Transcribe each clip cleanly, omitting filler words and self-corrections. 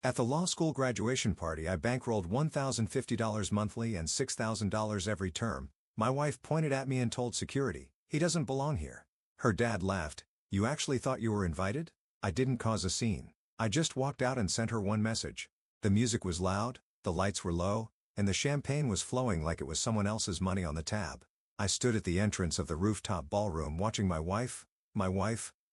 At the law school graduation party I bankrolled $1,050 monthly and $6,000 every term. My wife pointed at me and told security, "He doesn't belong here." Her dad laughed. "You actually thought you were invited?" I didn't cause a scene. I just walked out and sent her one message. The music was loud, the lights were low, and the champagne was flowing like it was someone else's money on the tab. I stood at the entrance of the rooftop ballroom watching my wife,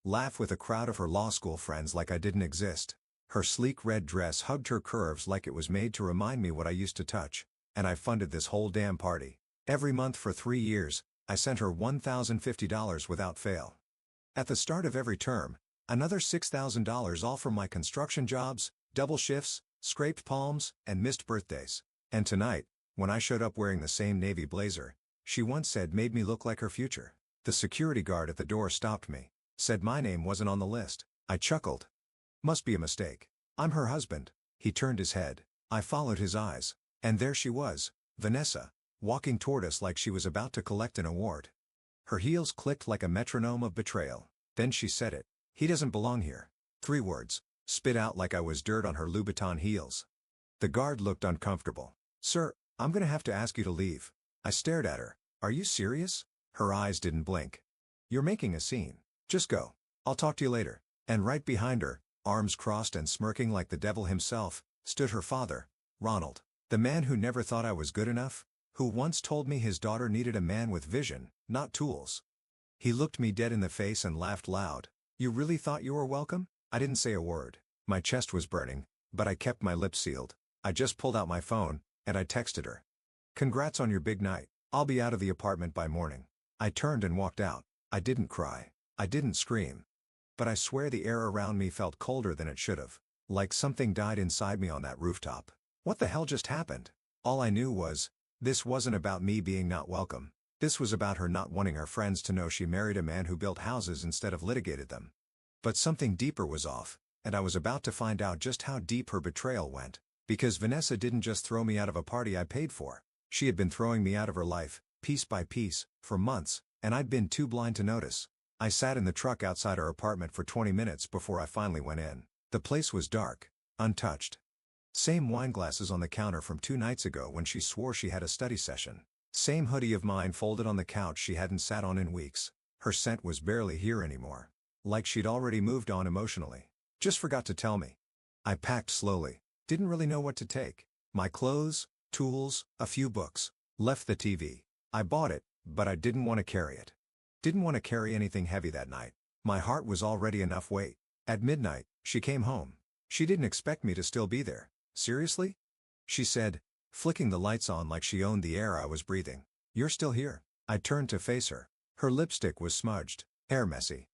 laugh with a crowd of her law school friends like I didn't exist. Her sleek red dress hugged her curves like it was made to remind me what I used to touch. And I funded this whole damn party. Every month for 3 years, I sent her $1,050 without fail. At the start of every term, another $6,000, all from my construction jobs, double shifts, scraped palms, and missed birthdays. And tonight, when I showed up wearing the same navy blazer she once said made me look like her future, the security guard at the door stopped me, said my name wasn't on the list. I chuckled. Must be a mistake. I'm her husband. He turned his head. I followed his eyes. And there she was, Vanessa, walking toward us like she was about to collect an award. Her heels clicked like a metronome of betrayal. Then she said it. "He doesn't belong here." 3 words, spit out like I was dirt on her Louboutin heels. The guard looked uncomfortable. "Sir, I'm gonna have to ask you to leave." I stared at her. "Are you serious?" Her eyes didn't blink. "You're making a scene. Just go. I'll talk to you later." And right behind her, arms crossed and smirking like the devil himself, stood her father, Ronald. The man who never thought I was good enough, who once told me his daughter needed a man with vision, not tools. He looked me dead in the face and laughed loud. "You really thought you were welcome?" I didn't say a word. My chest was burning, but I kept my lips sealed. I just pulled out my phone, and I texted her. "Congrats on your big night. I'll be out of the apartment by morning." I turned and walked out. I didn't cry. I didn't scream. But I swear the air around me felt colder than it should have. Like something died inside me on that rooftop. What the hell just happened? All I knew was, this wasn't about me being not welcome. This was about her not wanting her friends to know she married a man who built houses instead of litigated them. But something deeper was off, and I was about to find out just how deep her betrayal went. Because Vanessa didn't just throw me out of a party I paid for. She had been throwing me out of her life, piece by piece, for months, and I'd been too blind to notice. I sat in the truck outside her apartment for 20 minutes before I finally went in. The place was dark, untouched. Same wine glasses on the counter from 2 nights ago when she swore she had a study session. Same hoodie of mine folded on the couch she hadn't sat on in weeks. Her scent was barely here anymore. Like she'd already moved on emotionally. Just forgot to tell me. I packed slowly. Didn't really know what to take. My clothes, tools, a few books. Left the TV. I bought it, but I didn't want to carry it. Didn't want to carry anything heavy that night. My heart was already enough weight. At midnight, she came home. She didn't expect me to still be there. "Seriously?" she said, flicking the lights on like she owned the air I was breathing. "You're still here." I turned to face her. Her lipstick was smudged, hair messy.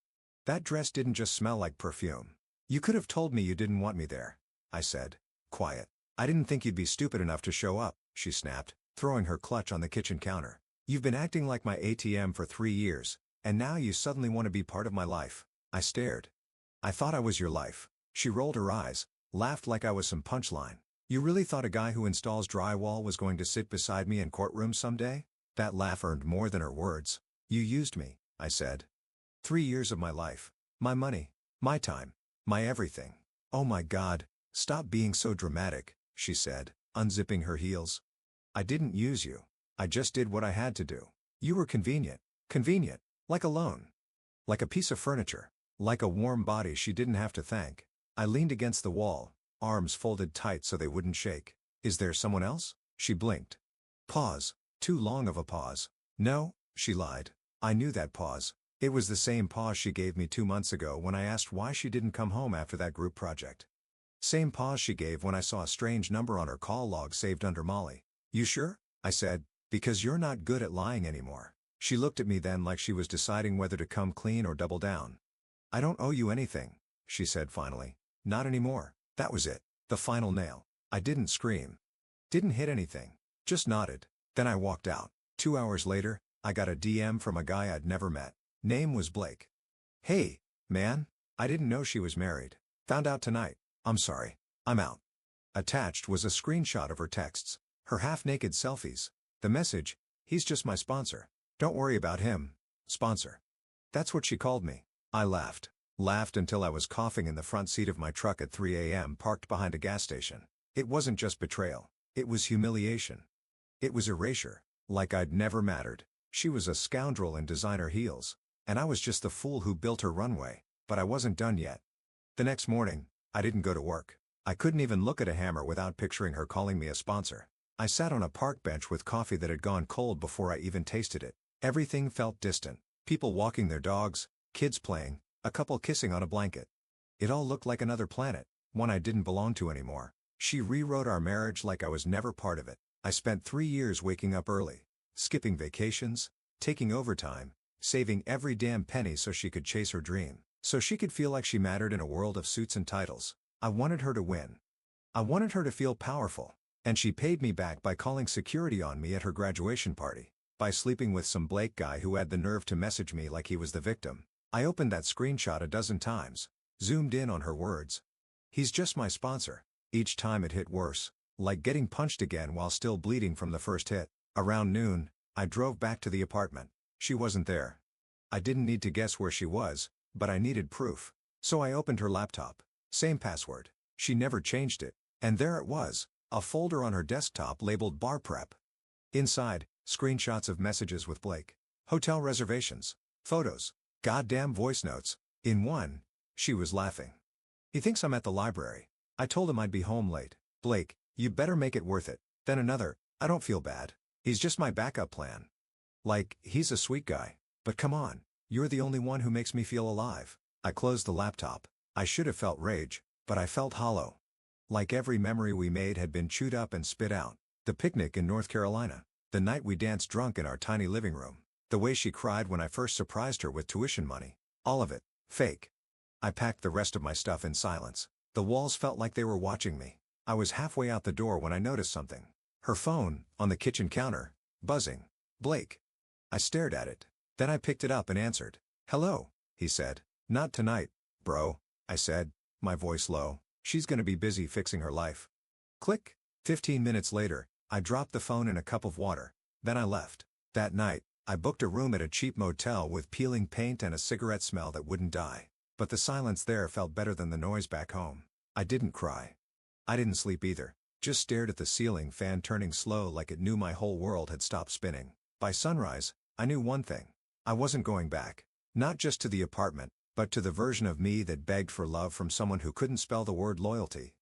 "That dress didn't just smell like perfume." "You could have told me you didn't want me there," I said, quiet. "I didn't think you'd be stupid enough to show up," she snapped, throwing her clutch on the kitchen counter. "You've been acting like my ATM for 3 years, and now you suddenly want to be part of my life." I stared. "I thought I was your life." She rolled her eyes, laughed like I was some punchline. "You really thought a guy who installs drywall was going to sit beside me in courtrooms someday?" That laugh earned more than her words. "You used me," I said. 3 years of my life. My money. My time. My everything. "Oh my God, stop being so dramatic," she said, unzipping her heels. "I didn't use you. I just did what I had to do. You were convenient. Convenient. Like a loan. Like a piece of furniture. Like a warm body she didn't have to thank." I leaned against the wall, arms folded tight so they wouldn't shake. "Is there someone else?" She blinked. Pause. Too long of a pause. "No," she lied. I knew that pause. It was the same pause she gave me 2 months ago when I asked why she didn't come home after that group project. Same pause she gave when I saw a strange number on her call log saved under Molly. "You sure?" I said. "Because you're not good at lying anymore." She looked at me then like she was deciding whether to come clean or double down. "I don't owe you anything," she said finally. "Not anymore." That was it. The final nail. I didn't scream. Didn't hit anything. Just nodded. Then I walked out. 2 hours later, I got a DM from a guy I'd never met. Name was Blake. "Hey, man. I didn't know she was married. Found out tonight. I'm sorry. I'm out." Attached was a screenshot of her texts. Her half-naked selfies. The message, "He's just my sponsor. Don't worry about him. Sponsor." That's what she called me. I laughed. Laughed until I was coughing in the front seat of my truck at 3 a.m. parked behind a gas station. It wasn't just betrayal. It was humiliation. It was erasure. Like I'd never mattered. She was a scoundrel in designer heels. And I was just the fool who built her runway. But I wasn't done yet. The next morning, I didn't go to work. I couldn't even look at a hammer without picturing her calling me a sponsor. I sat on a park bench with coffee that had gone cold before I even tasted it. Everything felt distant. People walking their dogs, kids playing, a couple kissing on a blanket. It all looked like another planet, one I didn't belong to anymore. She rewrote our marriage like I was never part of it. I spent 3 years waking up early, skipping vacations, taking overtime, saving every damn penny so she could chase her dream, so she could feel like she mattered in a world of suits and titles. I wanted her to win. I wanted her to feel powerful. And she paid me back by calling security on me at her graduation party, by sleeping with some Blake guy who had the nerve to message me like he was the victim. I opened that screenshot a dozen times, zoomed in on her words. He's just my sponsor. Each time it hit worse, like getting punched again while still bleeding from the first hit. Around noon, I drove back to the apartment. She wasn't there. I didn't need to guess where she was, but I needed proof. So I opened her laptop. Same password. She never changed it. And there it was, a folder on her desktop labeled Bar Prep. Inside, screenshots of messages with Blake, hotel reservations, photos, goddamn voice notes. In one, she was laughing. He thinks I'm at the library. I told him I'd be home late. Blake, you better make it worth it. Then another, I don't feel bad. He's just my backup plan. Like, he's a sweet guy. But come on, you're the only one who makes me feel alive. I closed the laptop. I should have felt rage, but I felt hollow. Like every memory we made had been chewed up and spit out. The picnic in North Carolina. The night we danced drunk in our tiny living room. The way she cried when I first surprised her with tuition money. All of it. Fake. I packed the rest of my stuff in silence. The walls felt like they were watching me. I was halfway out the door when I noticed something. Her phone, on the kitchen counter, buzzing. Blake. I stared at it. Then I picked it up and answered. Hello, he said. Not tonight, bro, I said, my voice low. She's gonna be busy fixing her life. Click. 15 minutes later, I dropped the phone in a cup of water. Then I left. That night, I booked a room at a cheap motel with peeling paint and a cigarette smell that wouldn't die. But the silence there felt better than the noise back home. I didn't cry. I didn't sleep either. Just stared at the ceiling fan turning slow like it knew my whole world had stopped spinning. By sunrise, I knew one thing. I wasn't going back. Not just to the apartment, but to the version of me that begged for love from someone who couldn't spell the word loyalty.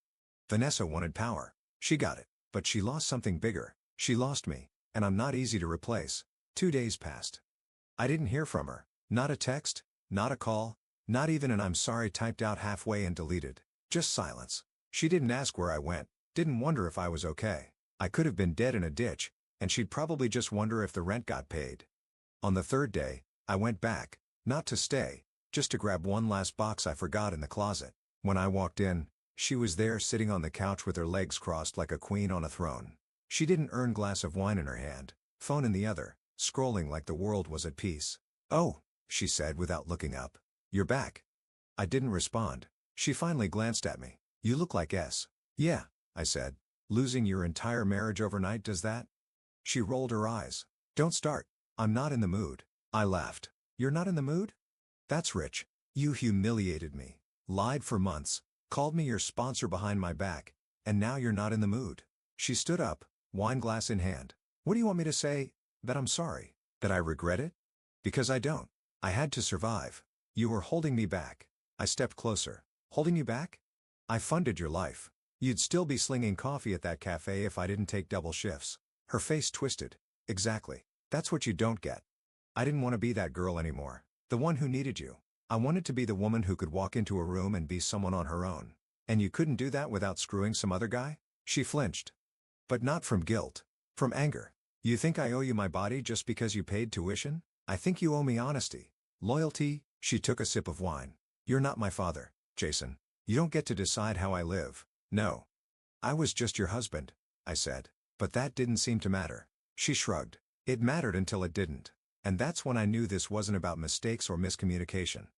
Vanessa wanted power. She got it. But she lost something bigger. She lost me. And I'm not easy to replace. 2 days passed. I didn't hear from her. Not a text, not a call, not even an I'm sorry typed out halfway and deleted. Just silence. She didn't ask where I went, didn't wonder if I was okay. I could have been dead in a ditch, and she'd probably just wonder if the rent got paid. On the third day, I went back, not to stay, just to grab one last box I forgot in the closet. When I walked in, she was there sitting on the couch with her legs crossed like a queen on a throne. She didn't earn glass of wine in her hand, phone in the other, scrolling like the world was at peace. Oh, she said without looking up. You're back. I didn't respond. She finally glanced at me. You look like S. Yeah, I said. Losing your entire marriage overnight does that? She rolled her eyes. Don't start. I'm not in the mood. I laughed. You're not in the mood? That's rich. You humiliated me. Lied for months. Called me your sponsor behind my back. And now you're not in the mood. She stood up, wine glass in hand. What do you want me to say? That I'm sorry. That I regret it? Because I don't. I had to survive. You were holding me back. I stepped closer. Holding you back? I funded your life. You'd still be slinging coffee at that cafe if I didn't take double shifts. Her face twisted. Exactly. That's what you don't get. I didn't want to be that girl anymore. The one who needed you. I wanted to be the woman who could walk into a room and be someone on her own. And you couldn't do that without screwing some other guy? She flinched. But not from guilt. From anger. You think I owe you my body just because you paid tuition? I think you owe me honesty. Loyalty. She took a sip of wine. You're not my father, Jason. You don't get to decide how I live. No. I was just your husband, I said. But that didn't seem to matter. She shrugged. It mattered until it didn't. And that's when I knew this wasn't about mistakes or miscommunication.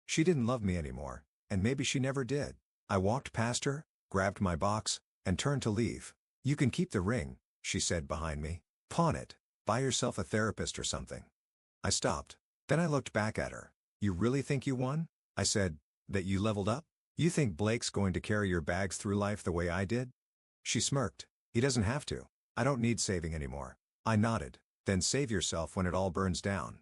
She didn't love me anymore, and maybe she never did. I walked past her, grabbed my box, and turned to leave. You can keep the ring, she said behind me. Pawn it. Buy yourself a therapist or something. I stopped. Then I looked back at her. You really think you won? I said, That you leveled up? You think Blake's going to carry your bags through life the way I did? She smirked. He doesn't have to. I don't need saving anymore. I nodded. Then save yourself when it all burns down.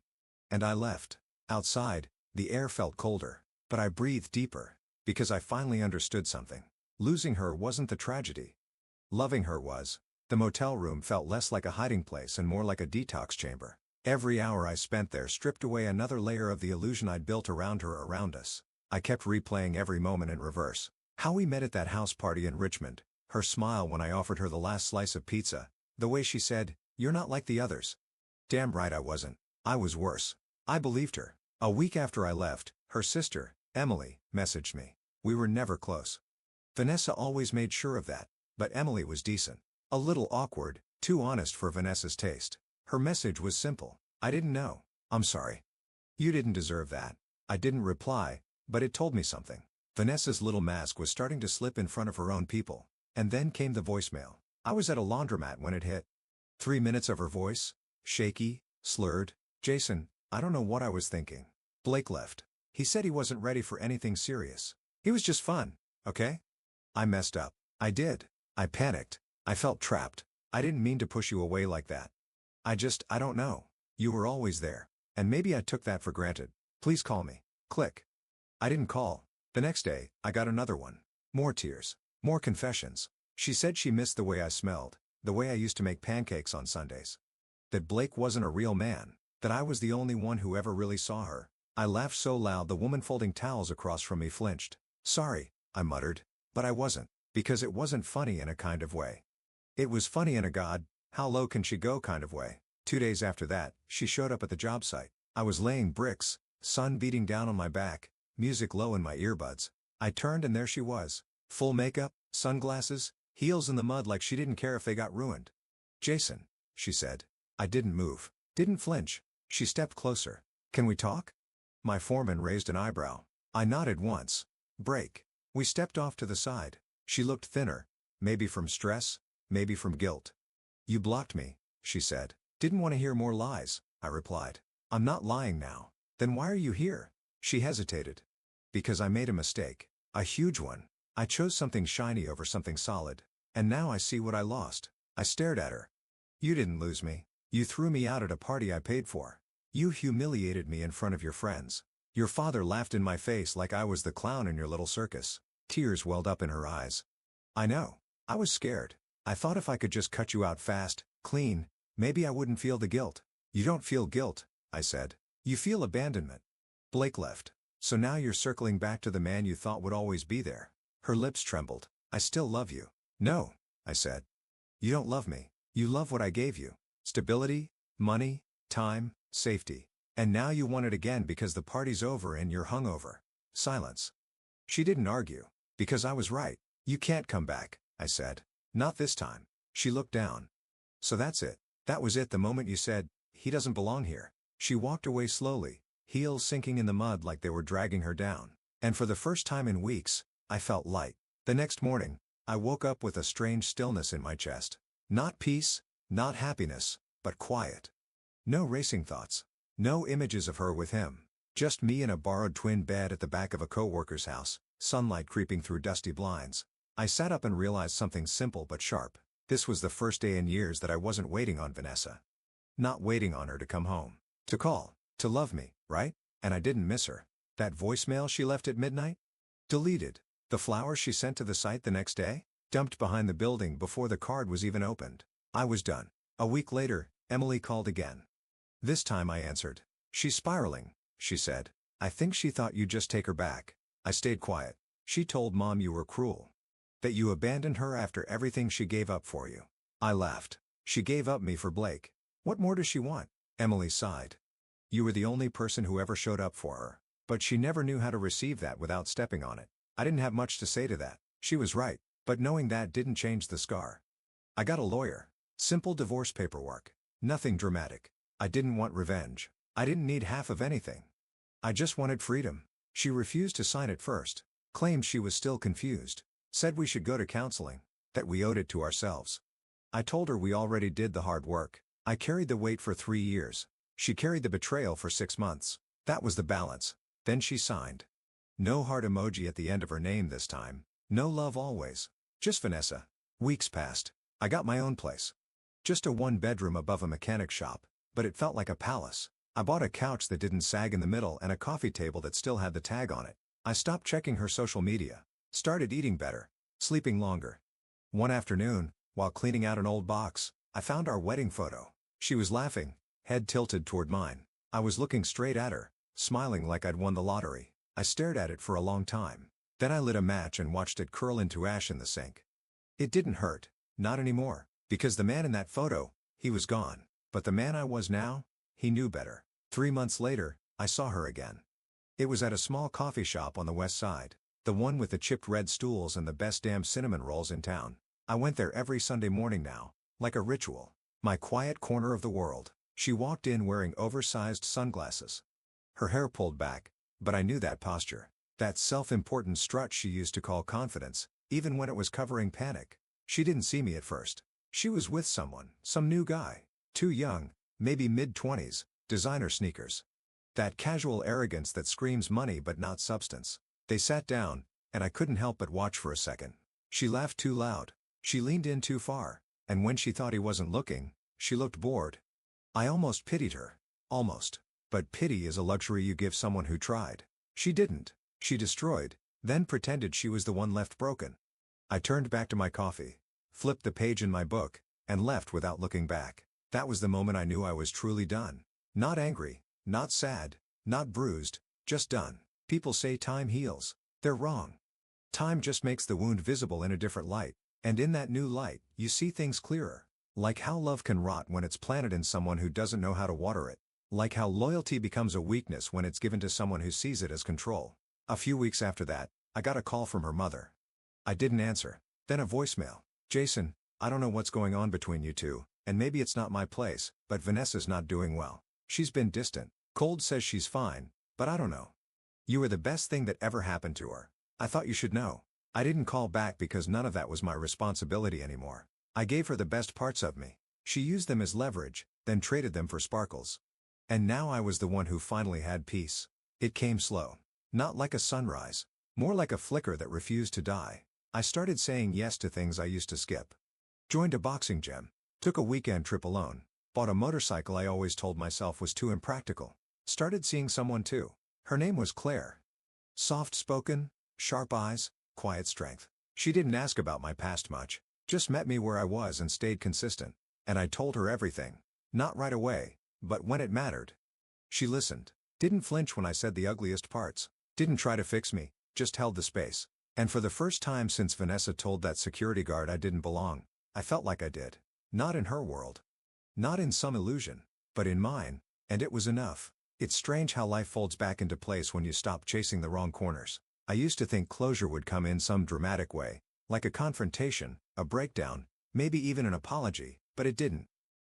And I left. Outside, the air felt colder, but I breathed deeper, because I finally understood something. Losing her wasn't the tragedy. Loving her was. The motel room felt less like a hiding place and more like a detox chamber. Every hour I spent there stripped away another layer of the illusion I'd built around her, around us. I kept replaying every moment in reverse. How we met at that house party in Richmond, her smile when I offered her the last slice of pizza, the way she said, "You're not like the others." Damn right I wasn't. I was worse. I believed her. A week after I left, her sister, Emily, messaged me. We were never close. Vanessa always made sure of that, but Emily was decent. A little awkward, too honest for Vanessa's taste. Her message was simple. I didn't know. I'm sorry. You didn't deserve that. I didn't reply, but it told me something. Vanessa's little mask was starting to slip in front of her own people. And then came the voicemail. I was at a laundromat when it hit. 3 minutes of her voice, shaky, slurred. Jason, I don't know what I was thinking. Blake left. He said he wasn't ready for anything serious. He was just fun, okay? I messed up. I did. I panicked. I felt trapped. I didn't mean to push you away like that. I don't know. You were always there. And maybe I took that for granted. Please call me. Click. I didn't call. The next day, I got another one. More tears. More confessions. She said she missed the way I smelled, the way I used to make pancakes on Sundays. That Blake wasn't a real man, that I was the only one who ever really saw her. I laughed so loud the woman folding towels across from me flinched. Sorry, I muttered. But I wasn't, because it wasn't funny in a kind of way. It was funny in a God, how low can she go kind of way. 2 days after that, she showed up at the job site. I was laying bricks, sun beating down on my back, music low in my earbuds. I turned and there she was. Full makeup, sunglasses, heels in the mud like she didn't care if they got ruined. Jason, she said. I didn't move, didn't flinch. She stepped closer. Can we talk? My foreman raised an eyebrow. I nodded once. Break. We stepped off to the side. She looked thinner, maybe from stress, maybe from guilt. You blocked me, she said. Didn't want to hear more lies, I replied. I'm not lying now. Then why are you here? She hesitated. Because I made a mistake. A huge one. I chose something shiny over something solid. And now I see what I lost. I stared at her. You didn't lose me. You threw me out at a party I paid for. You humiliated me in front of your friends. Your father laughed in my face like I was the clown in your little circus. Tears welled up in her eyes. I know. I was scared. I thought if I could just cut you out fast, clean, maybe I wouldn't feel the guilt. You don't feel guilt, I said. You feel abandonment. Blake left. So now you're circling back to the man you thought would always be there. Her lips trembled. I still love you. No, I said. You don't love me. You love what I gave you. Stability, money, time, safety. And now you want it again because the party's over and you're hungover. Silence. She didn't argue. Because I was right. You can't come back, I said. Not this time. She looked down. So that's it. That was it the moment you said, he doesn't belong here. She walked away slowly, heels sinking in the mud like they were dragging her down. And for the first time in weeks, I felt light. The next morning, I woke up with a strange stillness in my chest. Not peace, not happiness, but quiet. No racing thoughts. No images of her with him. Just me in a borrowed twin bed at the back of a coworker's house, sunlight creeping through dusty blinds. I sat up and realized something simple but sharp. This was the first day in years that I wasn't waiting on Vanessa. Not waiting on her to come home. To call. To love me, right? And I didn't miss her. That voicemail she left at midnight? Deleted. The flowers she sent to the site the next day? Dumped behind the building before the card was even opened. I was done. A week later, Emily called again. This time I answered. She's spiraling, she said. I think she thought you'd just take her back. I stayed quiet. She told Mom you were cruel. That you abandoned her after everything she gave up for you. I laughed. She gave up me for Blake. What more does she want? Emily sighed. You were the only person who ever showed up for her. But she never knew how to receive that without stepping on it. I didn't have much to say to that. She was right. But knowing that didn't change the scar. I got a lawyer. Simple divorce paperwork. Nothing dramatic. I didn't want revenge. I didn't need half of anything. I just wanted freedom. She refused to sign it first. Claimed she was still confused. Said we should go to counseling. That we owed it to ourselves. I told her we already did the hard work. I carried the weight for 3 years. She carried the betrayal for 6 months. That was the balance. Then she signed. No heart emoji at the end of her name this time. No love always. Just Vanessa. Weeks passed. I got my own place. Just a one-bedroom above a mechanic shop, but it felt like a palace. I bought a couch that didn't sag in the middle and a coffee table that still had the tag on it. I stopped checking her social media. Started eating better. Sleeping longer. One afternoon, while cleaning out an old box, I found our wedding photo. She was laughing, head tilted toward mine. I was looking straight at her, smiling like I'd won the lottery. I stared at it for a long time. Then I lit a match and watched it curl into ash in the sink. It didn't hurt. Not anymore. Because the man in that photo, he was gone. But the man I was now, he knew better. 3 months later, I saw her again. It was at a small coffee shop on the west side. The one with the chipped red stools and the best damn cinnamon rolls in town. I went there every Sunday morning now, like a ritual. My quiet corner of the world. She walked in wearing oversized sunglasses. Her hair pulled back, but I knew that posture. That self-important strut she used to call confidence, even when it was covering panic. She didn't see me at first. She was with someone, some new guy. Too young, maybe mid-20s, designer sneakers. That casual arrogance that screams money but not substance. They sat down, and I couldn't help but watch for a second. She laughed too loud. She leaned in too far, and when she thought he wasn't looking, she looked bored. I almost pitied her. Almost. But pity is a luxury you give someone who tried. She didn't. She destroyed, then pretended she was the one left broken. I turned back to my coffee, flipped the page in my book, and left without looking back. That was the moment I knew I was truly done. Not angry, not sad, not bruised, just done. People say time heals. They're wrong. Time just makes the wound visible in a different light, and in that new light, you see things clearer. Like how love can rot when it's planted in someone who doesn't know how to water it. Like how loyalty becomes a weakness when it's given to someone who sees it as control. A few weeks after that, I got a call from her mother. I didn't answer. Then a voicemail. Jason, I don't know what's going on between you two, and maybe it's not my place, but Vanessa's not doing well. She's been distant. Cold says she's fine, but I don't know. You were the best thing that ever happened to her. I thought you should know. I didn't call back because none of that was my responsibility anymore. I gave her the best parts of me. She used them as leverage, then traded them for sparkles. And now I was the one who finally had peace. It came slow. Not like a sunrise. More like a flicker that refused to die. I started saying yes to things I used to skip. Joined a boxing gym. Took a weekend trip alone. Bought a motorcycle I always told myself was too impractical. Started seeing someone too. Her name was Claire. Soft-spoken, sharp eyes, quiet strength. She didn't ask about my past much. Just met me where I was and stayed consistent. And I told her everything. Not right away, but when it mattered. She listened. Didn't flinch when I said the ugliest parts. Didn't try to fix me, just held the space. And for the first time since Vanessa told that security guard I didn't belong, I felt like I did. Not in her world. Not in some illusion, but in mine, and it was enough. It's strange how life folds back into place when you stop chasing the wrong corners. I used to think closure would come in some dramatic way, like a confrontation, a breakdown, maybe even an apology, but it didn't.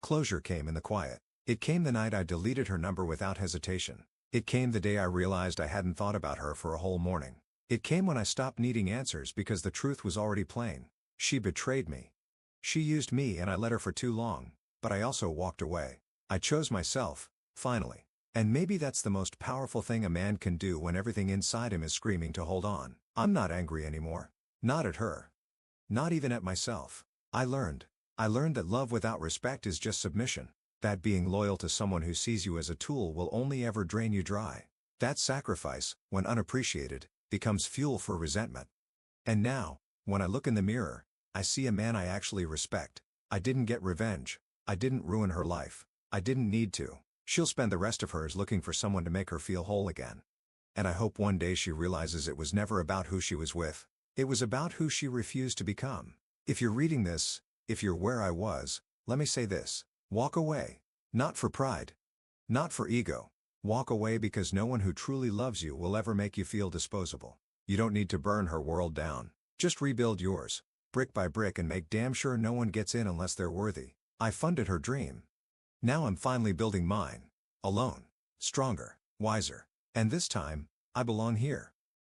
Closure came in the quiet. It came the night I deleted her number without hesitation. It came the day I realized I hadn't thought about her for a whole morning. It came when I stopped needing answers because the truth was already plain. She betrayed me. She used me and I let her for too long, but I also walked away. I chose myself, finally. And maybe that's the most powerful thing a man can do when everything inside him is screaming to hold on. I'm not angry anymore. Not at her. Not even at myself. I learned that love without respect is just submission. That being loyal to someone who sees you as a tool will only ever drain you dry. That sacrifice, when unappreciated, becomes fuel for resentment. And now, when I look in the mirror, I see a man I actually respect. I didn't get revenge. I didn't ruin her life. I didn't need to. She'll spend the rest of hers looking for someone to make her feel whole again. And I hope one day she realizes it was never about who she was with. It was about who she refused to become. If you're reading this, if you're where I was, let me say this. Walk away. Not for pride. Not for ego. Walk away because no one who truly loves you will ever make you feel disposable. You don't need to burn her world down. Just rebuild yours, brick by brick, and make damn sure no one gets in unless they're worthy. I funded her dream. Now I'm finally building mine. Alone. Stronger. Wiser. And this time, I belong here.